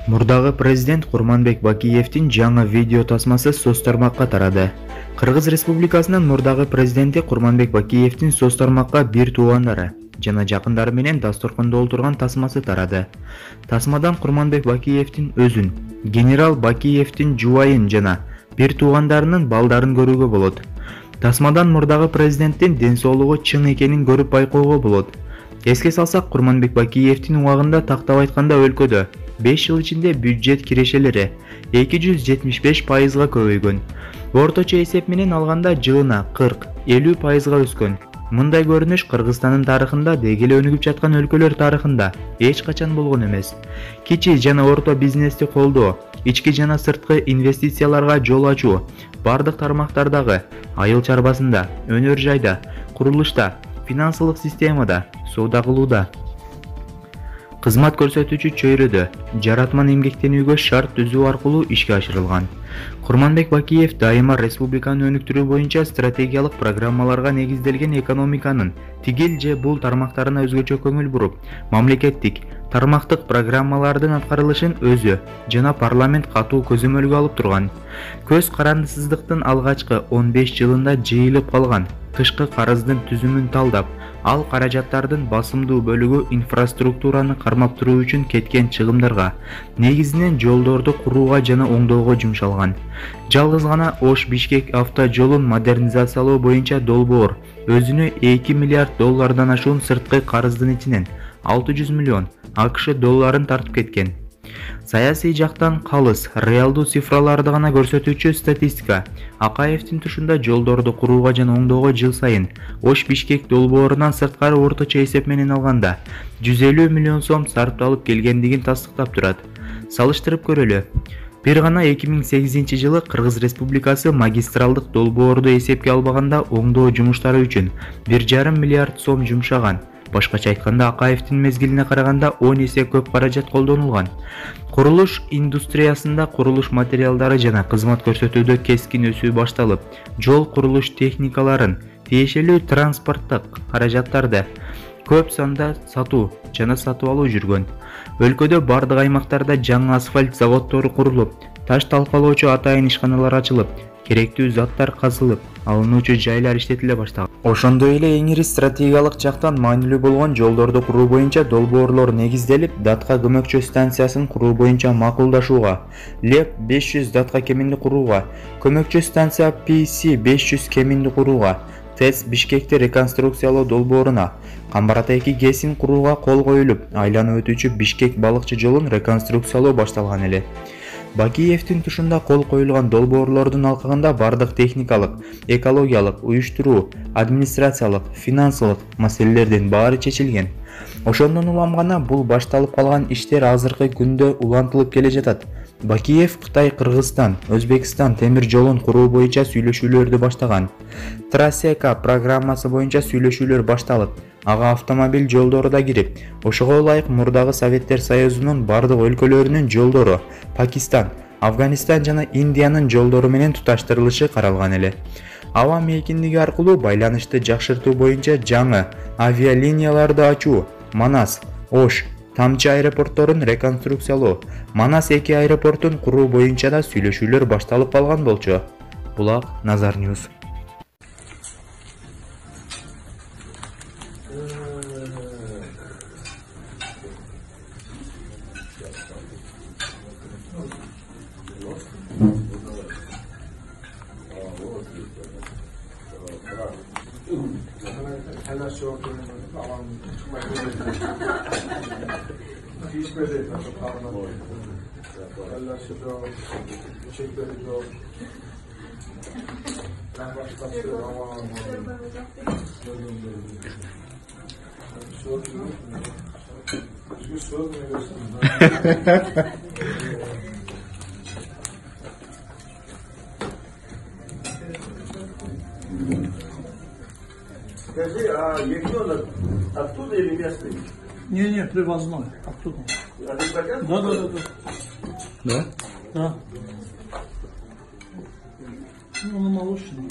Мурдагы президент Курманбек Бакиевдин жаңы видео тасмасы соц тармакка тарады. Кыргыз Республикасынын мурдагы президенти Курманбек Бакиевдин соц тармакка бир туугандары жана жакындары менен дасторкондо отурган тасмасы тарады. Тасмадан Курманбек Бакиевдин өзүн, генерал Бакиевдин жубайын жана бир туугандарынын балдарын көрүүгө болот. Тасмадан мурдагы президенттин ден соолугу чың экенин көрүп байкоого болот. Эске салсак, Курманбек Бакиевдин убагында тактап айтканда өлкөдө 5 жыл ичинде бюджет кирешелери 275%га көбөйгөн. Орточо эсеп менен алганда жылына 40-50%га өскөн. Мындай көрүнүш Кыргызстандын тарыхында деги эле өнүгүп жаткан өлкөлөр тарыхында эч качан болгон эмес. Кичи жана орто бизнести колдоо, ички жана сырткы инвестицияларга жол ачуу бардык тармактардагы айыл чарбасында, өнөр жайда, курулушта, финансылык системада, соода кылууда, кызмат көрсөтүүчү чөйрөдө жаратман эмгектенүүгө шарт түзүү аркылуу ишке ашырылган. Курманбек Бакиев дайыма республиканы өнүктүрүү боюнча стратегиялык программаларга негизделген экономиканын тигил же бул тармактарына өзгөчө көңүл буруп, мамлекеттик, тармактык программалардын аткарылышын өзү жана парламент катуу көзөмөлгө алып турган. Көз карандысыздыктын алгачкы 15 жылында жыйылып калган тышкы карыздын түзүмүн талдап, ал каражаттардын басымдуу бөлүгү инфраструктураны кармап туруу үчүн кеткен чыгымдарга, негизинен жолдорду курууга жана оңдоого жумшалган. Жалгыз гана Ош-Бишкек автожолун модернизациялоо боюнча долбоор өзүнө 2 миллиард доллардан ашуун сырткы карыздын ичинен 600 миллион АКШ долларын тартып кеткен. Саясий жактан калыс, реалдуу цифраларды гана көрсөтүүчү статистика Акаевдин тушунда жолдорду курууга жана оңдоого жыл сайын Ош-Бишкек долбоорунан сырткары орточо эсеп менен алганда 150 миллион сом сарпталып келгендигин тастыктап турат. Салыштырып көрөлү. Бир гана 2008 жылы Кыргыз Республикасы магистралдык долбоорду эсепке албаганда оңдоо жумуштары үчүн 1,5 миллиард сом жумшаган. Башкача айтканда, Акаевдин мезгилине караганда 10 эсе көп каражат колдонулган. Курулуш индустриясында курулуш материалдары жана кызмат көрсөтүүдө кескин өсүү башталып, жол курулуш техникаларын, тиешелүү транспорттук каражаттарды көп санда сатуу жана сатып алуу жүргөн. Өлкөдө бардык аймактарда жаңы асфальт заводдору курулуп, таш талкалоочу атайын ишканалар ачылып, керектүү заттар казылып, алынуучу жайлар иштетиле баштаган. Ошондой эле эң ири стратегиялык жактан маанилүү болгон жолдорду куруу боюнча долбоорлор негизделип, датка көмөкчү станциясын куруу боюнча макулдашууга, ЛЕП 500 датка кеминди курууга, көмөкчү станция PC 500 кеминди курууга, ТЭЦ Бишкекти реконструкциялоо долбооруна, Камбар-Ата 2 ГЭСин курууга кол коюлуп, айланып өтүүчү Бишкек балыкчы жолун реконструкциялоо башталган эле. Бакиевдин тушунда кол коюлган долбоорлордун алкагында бардык техникалык, экологиялык, уюштуруу, администрациялык, финансылык маселелердин баары чечилген. Ошондон улам гана бул башталып калган иштер азыркы күндө улантылып келе жатат. Бакиев Кытай, Кыргызстан, Өзбекстан темир жолун куруу боюнча сүйлөшүүлөрдү баштаган. Трасека программасы боюнча сүйлөшүүлөр башталып, ага автомобиль жолдору да кирип, ошого ылайык мурдагы Советтер Союзунун бардык өлкөлөрүнүн жолдору Пакистан, Афганистан жана Индиянын жолдору менен туташтырылышы каралган эле. Аба мейкиндиги аркылуу байланышты жакшыртуу боюнча жаңы авиалинияларды ачуу, Манас, Ош, Тамчы аэропортторун реконструкциялоо, Манас 2 аэропортун куруу боюнча да сүйлөшүүлөр башталып калган болчу. Булак Назар Ньюс. Скажи, а ягненок оттуда или местный? Не, привозной. Оттуда. Азербайджан? Да. Да. Ну, он молочный.